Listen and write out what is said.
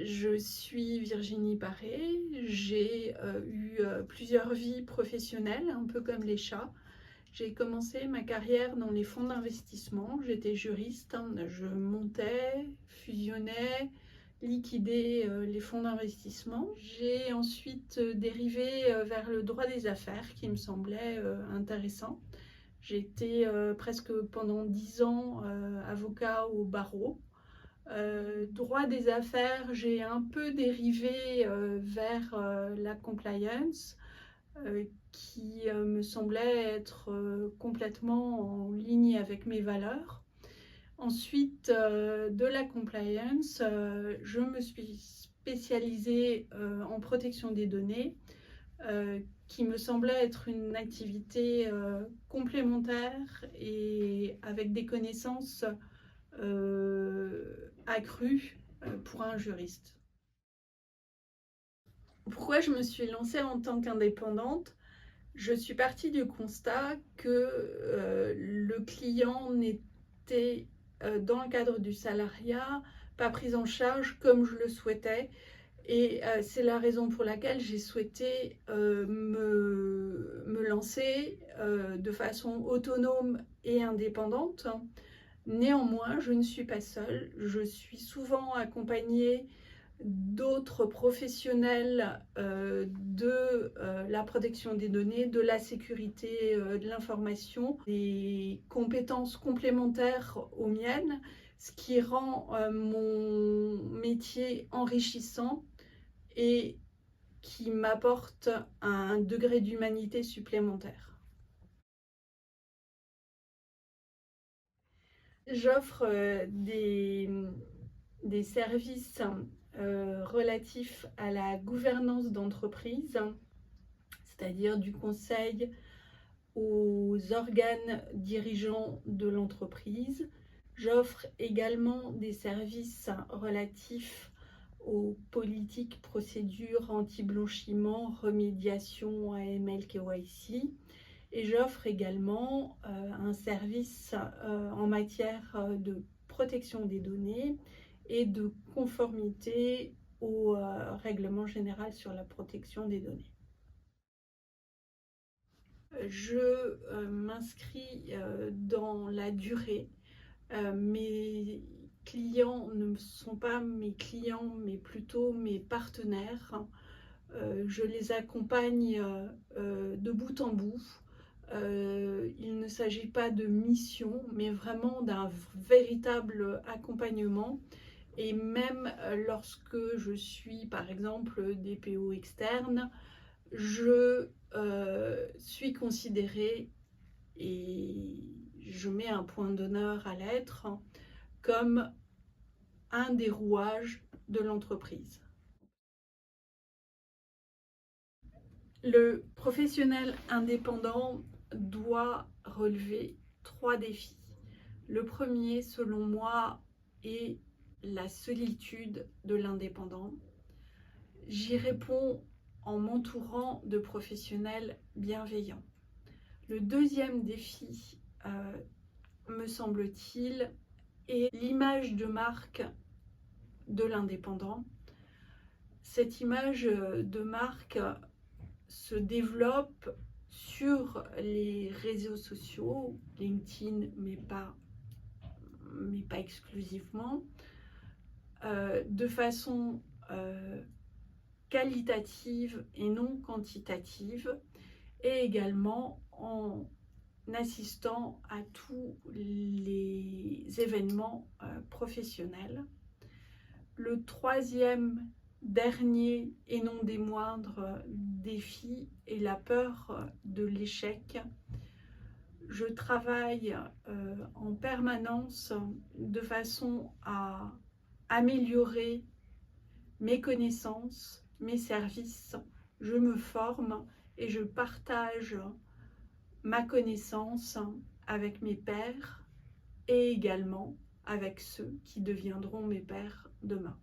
Je suis Virginie Paré, j'ai eu plusieurs vies professionnelles, un peu comme les chats. J'ai commencé ma carrière dans les fonds d'investissement, j'étais juriste, je montais, fusionnais, liquidais les fonds d'investissement. J'ai ensuite dérivé vers le droit des affaires qui me semblait intéressant. J'ai été presque pendant 10 ans avocat au barreau. Droit des affaires, j'ai un peu dérivé vers la compliance qui me semblait être complètement en ligne avec mes valeurs. Ensuite, de la compliance, je me suis spécialisée en protection des données qui me semblait être une activité complémentaire et avec des connaissances accrue pour un juriste. Pourquoi je me suis lancée en tant qu'indépendante? Je suis partie du constat que le client n'était, dans le cadre du salariat, pas pris en charge comme je le souhaitais. Et c'est la raison pour laquelle j'ai souhaité me lancer de façon autonome et indépendante. Néanmoins, je ne suis pas seule, je suis souvent accompagnée d'autres professionnels de la protection des données, de la sécurité de l'information, des compétences complémentaires aux miennes, ce qui rend mon métier enrichissant et qui m'apporte un degré d'humanité supplémentaire. J'offre des services relatifs à la gouvernance d'entreprise, c'est-à-dire du conseil aux organes dirigeants de l'entreprise. J'offre également des services relatifs aux politiques, procédures anti-blanchiment, remédiation AML KYC. Et j'offre également un service en matière de protection des données et de conformité au règlement général sur la protection des données. Je m'inscris dans la durée. Mes clients ne sont pas mes clients, mais plutôt mes partenaires. Je les accompagne de bout en bout. Il ne s'agit pas de mission, mais vraiment d'un véritable accompagnement. Et même lorsque je suis, par exemple, DPO externe, je suis considérée, et je mets un point d'honneur à l'être, comme un des rouages de l'entreprise. Le professionnel indépendant doit relever 3 défis. Le premier, selon moi, est la solitude de l'indépendant. J'y réponds en m'entourant de professionnels bienveillants. Le deuxième défi, me semble-t-il, est l'image de marque de l'indépendant. Cette image de marque se développe sur les réseaux sociaux, LinkedIn, mais pas exclusivement, de façon qualitative et non quantitative, et également en assistant à tous les événements professionnels. Le troisième, dernier et non des moindres défis est la peur de l'échec. Je travaille en permanence de façon à améliorer mes connaissances, mes services. Je me forme et je partage ma connaissance avec mes pairs et également avec ceux qui deviendront mes pairs demain.